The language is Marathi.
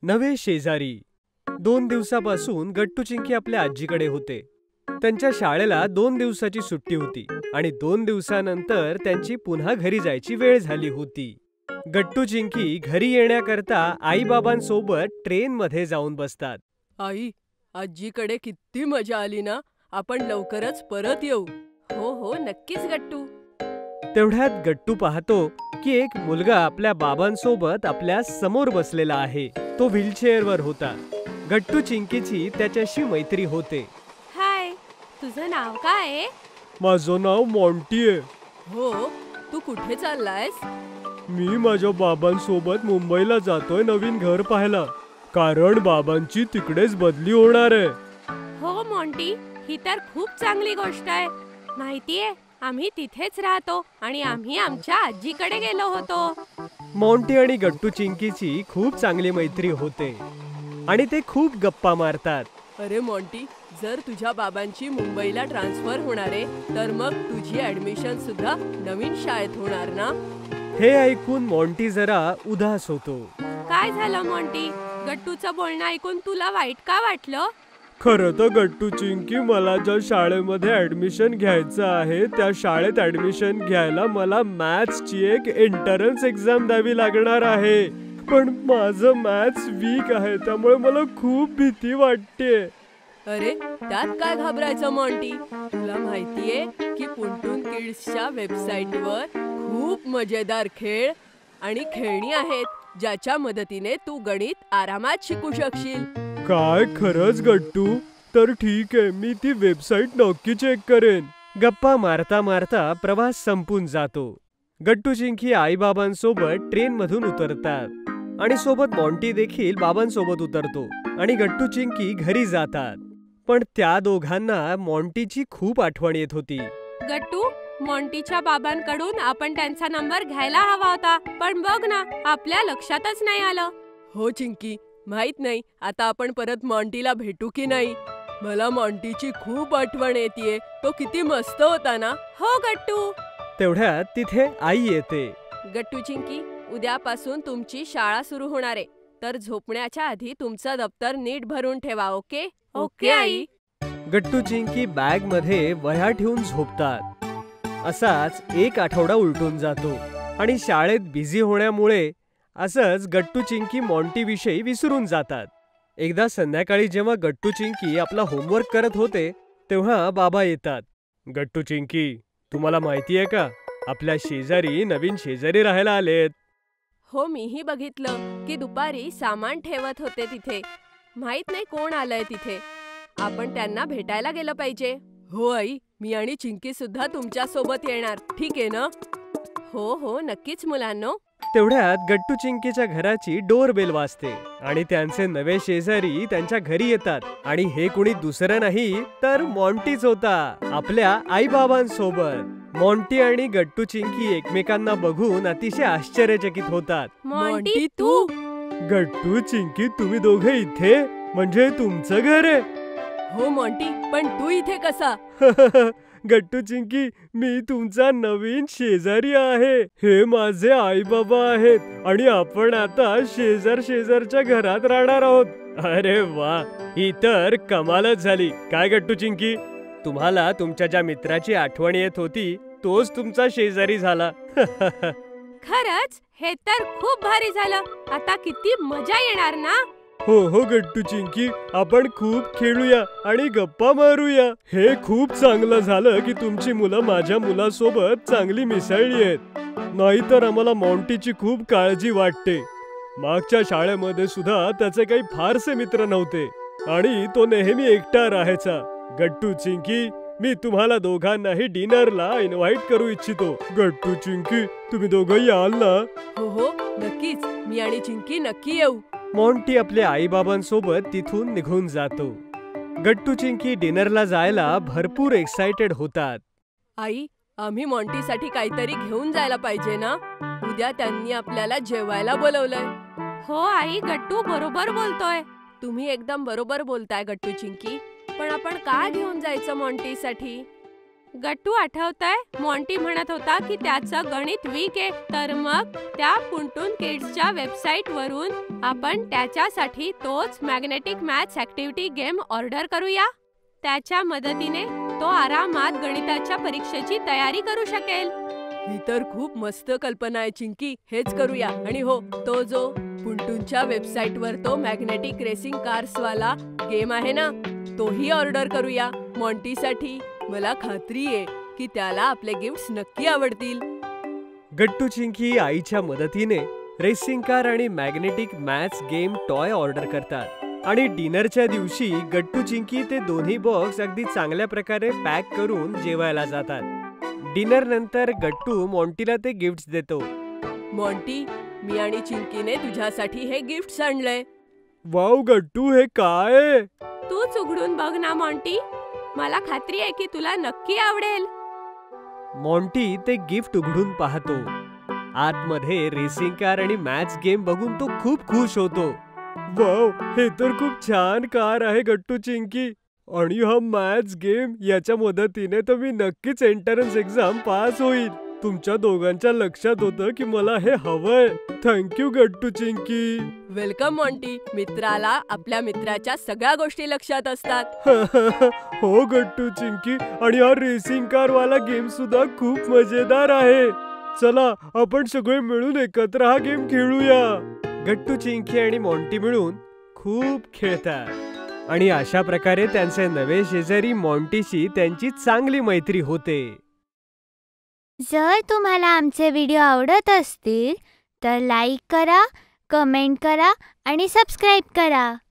नवे शेजारी. 2 दिवसापासून गट्टू चिंकी आपल्या आजीकडे होते. त्यांच्या शाळेला 2 दिवसाची सुट्टी होती आणि 2 दिवसानंतर त्यांची पुन्हा घरी जायची वेळ झाली होती. गट्टू चिंकी घरी येण्याकरता आई-बाबांसोबत ट्रेनमध्ये जाऊन बसतात. आई, आजीकडे किती मजा आली ना. आपण लवकरच परत येऊ. हो हो, नक्कीच गट्टू. तेवढ्यात गट्टू पाहतो की एक मुलगा आपल्या बाबांसोबत आपल्या समोर बसलेला आहे. तो व्हीलचेअरवर होता. गट्टू चिंकीची त्याच्याशी मैत्री होते. हाय, तुझं नाव काय आहे? माझं नाव मॉन्टी आहे. हो, तू कुठे चाललायस? मी माझ्या बाबांसोबत मुंबईला जातोय नवीन घर पाहायला, कारण बाबांची तिकडेच बदली होणार आहे. हो मॉन्टी, ही तर खूप चांगली गोष्ट आहे. माहितीये, आम्ही तिथेच राहतो आणि आम्ही आमच्या आजीकडे गेलो होतो. मॉन्टी आणि गट्टू चिंकीची खूप चांगली मैत्री होते आणि ते खूप गप्पा मारतात. अरे मॉन्टी, जर तुझ्या बाबांची मुंबईला ट्रान्सफर होणार आहे, तर मग तुझी ऍडमिशन सुद्धा नवीन शाळेत होणार ना? हे ऐकून मॉन्टी जरा उदास होतो. काय झालं मॉन्टी? गट्टूचं बोलणं ऐकून तुला वाईट का वाटलं? खरं तर गट्टू चिंकी, मला ज्या शाळेमध्ये ऍडमिशन घ्यायचं आहे त्या शाळेत ऍडमिशन घ्यायला मला मॅथ्सची एक एंट्रन्स एक्झाम द्यावी लागणार आहे. पण माझं मॅथ्स वीक आहे, त्यामुळे मला खूप भीती वाटते. अरे, त्यात काय घाबरायचं मॉन्टी? तुला माहितीये की पुंटून किड्सच्या वेबसाईटवर खूप मजेदार खेळ आणि खेळणी आहेत, ज्याच्या मदतीने तू गणित आरामात शिकू शकशील. काय खरंच गट्टू? तर ठीक आहे, मी ती वेबसाईट नक्की चेक करेन. गप्पा मारता मारता प्रवास संपून जातो. गट्टू चिंकी आई-बाबांसोबत ट्रेनमधून उतरतात आणि सोबत मॉन्टी देखील बाबांसोबत उतरतो आणि गट्टू चिंकी घरी जातात. पण त्या दोघांना मॉन्टीची खूप आठवण येत होती. गट्टू, मॉन्टीच्या बाबांकडून आपण त्यांचा नंबर घ्यायला हवा होता, पण बघ ना, आपल्या लक्षातच नाही आलं. हो चिंकी, माहित नाही आता आपण परत मॉन्टीला भेटू की नाही. मला मॉन्टीची खूप आठवण येतेय. तो किती मस्त होता ना. हो गट्टू. तेवढ्यात तिथे आई येते. गट्टू चिंकी, उद्यापासून तुमची शाळा सुरू होणार आहे, तर झोपण्याच्या आधी तुमचं दप्तर नीट भरून ठेवा. Okay? Okay I. Gattu Chinki bag मध्ये वह्या ठेवून झोपतात. असाच एक आठवडा उलटून जातो आणि शाळेत बिझी होण्यामुळे असंच गट्टू चिंकी मॉन्टी विषयी विसरून जातात. एकदा संध्याकाळी जेव्हा गट्टू चिंकी आपला होमवर्क करत होते तेव्हा बाबा येतात. गट्टू चिंकी, तुम्हाला माहिती आहे का, आपल्या शेजारी नवीन शेजारी राहायला आलेत. हो, मीही बघितलं की दुपारी सामान ठेवत होते तिथे. माहित नाही कोण आलंय तिथे. आपण त्यांना भेटायला गेलं पाहिजे. हो आई, मी आणि चिंकी सुद्धा तुमच्या सोबत येणार. ठीक आहे ना? हो हो, नक्कीच मुलांनो. तेवढ्यात गट्टू चिंकीच्या घराची डोरबेल वाजते आणि त्यांचे नवे शेजारी त्यांच्या घरी येतात आणि हे कुणी दुसरं नाही तर मॉन्टीच होता, आपल्या आई-बाबांसोबत. मॉन्टी आणि गट्टू चिंकी एकमेकांना बघून अतिशय आश्चर्यचकित होतात. मॉन्टी, तू? गट्टू चिंकी, तुम्ही दोघे इथे? म्हणजे तुमचं घर आहे? हो मॉन्टी, पण तू इथे कसा? गट्टू चिंकी, मी तुमचा नवीन शेजारी आहे. हे माझे आई बाबा आहेत आणि आपण आता शेजारच्या घरात राहणार आहोत. अरे वा, ही तर कमालच झाली. काय गट्टू चिंकी, तुम्हाला तुमच्या ज्या मित्राची आठवण येत होती तोच तुमचा शेजारी झाला. खरंच? हे तर खूप भारी झालं. आता किती मजा येणार ना. हो हो गट्टू चिंकी, आपण खूप खेळूया आणि गप्पा मारूया. हे खूप चांगलं झालं की तुमची मुलं माझ्या मुलासोबत चांगली मिसळली आहेत. नाहीतर आम्हाला मॉन्टीची खूप काळजी वाटते. मागच्या शाळेमध्ये सुद्धा त्याचे काही फारसे मित्र नव्हते आणि तो नेहमी एकटा राहायचा. गट्टू चिंकी, मी तुम्हाला दोघांनाही डिनरला इन्व्हाइट करू इच्छितो. गट्टू चिंकी, तुम्ही दोघं याल ना? हो हो, नक्कीच. मी आणि चिंकी नक्की येऊ. मॉन्टी आपल्या आई-बाबांसोबत तिथून निघून जातो. गट्टू चिंकी डिनरला जायला भरपूर एक्साइटेड होतात. आई, आम्ही मॉन्टीसाठी काहीतरी घेऊन जायला पाहिजे ना. उद्या त्यांनी आपल्याला जेवायला बोलवलंय. हो आई, गट्टू बरोबर बोलतोय. तुम्ही एकदम बरोबर बोलताय गट्टू चिंकी. पण आपण काय घेऊन जायचं मॉन्टीसाठी? गट्टू आठवतंय मॉन्टी म्हणत होता की त्याचं गणित वीक आहे, तर मग त्या पुंटून किड्सच्या वेबसाईट वरून आपण त्याच्यासाठी तोच magnetic maths activity game order करूया. त्याच्या मदतीने तो आरामात गणिताच्या परीक्षेची तयारी करू शकेल. ही तर खूप मस्त कल्पना आहे चिंकी. हेच करूया. आणि हो, तो जो पुंटूनच्या वेबसाईटवर तो मॅग्नेटिक रेसिंग कार्स वाला गेम आहे ना, तोही ऑर्डर करूया मॉन्टीसाठी. मला खात्री आहे की त्याला आपले गिफ्ट्स नक्की आवडतील. गट्टू चिंकी आईच्या मदतीने रेसिंग कार आणि magnetic maths game toy order करतात आणि डिनरच्या दिवशी गट्टू चिंकी ते दोन्ही बॉक्स अगदी चांगल्या प्रकारे पॅक करून जेवायला जातात. डिनर नंतर गट्टू मॉन्टीला ते गिफ्ट्स देतो. मॉन्टी, मी आणि चिंकीने तुझ्यासाठी हे गिफ्ट्स आणलंय. वाव गट्टू, हे काय आहे? तूच उघडून बघ ना मॉन्टी. मला खात्री आहे की तुला नक्की आवडेल. मॉन्टी ते गिफ्ट उघडून पाहतो. आतमध्ये रेसिंग कार आणि मॅथ्स गेम बघून तो खूप खुश होतो. वाव, हे तर खूप छान कार आहे गट्टू चिंकी. आणि हा मॅथ्स गेम, याच्या मदतीने तर मी नक्कीच एंट्रन्स एक्झाम पास होईल. तुमच्या दोघांच्या लक्षात होतं की मला हे हवंय. Thank you Gattu Chinki. Welcome Monty. मित्राला आपल्या मित्राच्या सगळ्या गोष्टी लक्षात असतात. हो गट्टू चिंकी, आणि हा रेसिंग कार वाला गेम सुद्धा खूप मजेदार आहे. चला आपण सगळे मिळून एकत्र हा गेम खेळूया. गट्टू चिंकी आणि मॉन्टी मिळून खूप खेळतात आणि अशा प्रकारे त्यांचे नवे शेजारी मॉन्टीशी त्यांची चांगली मैत्री होते. जर तुम्हाला आमचे व्हिडिओ आवडत असतील तर लाईक करा, कमेंट करा आणि सबस्क्राईब करा.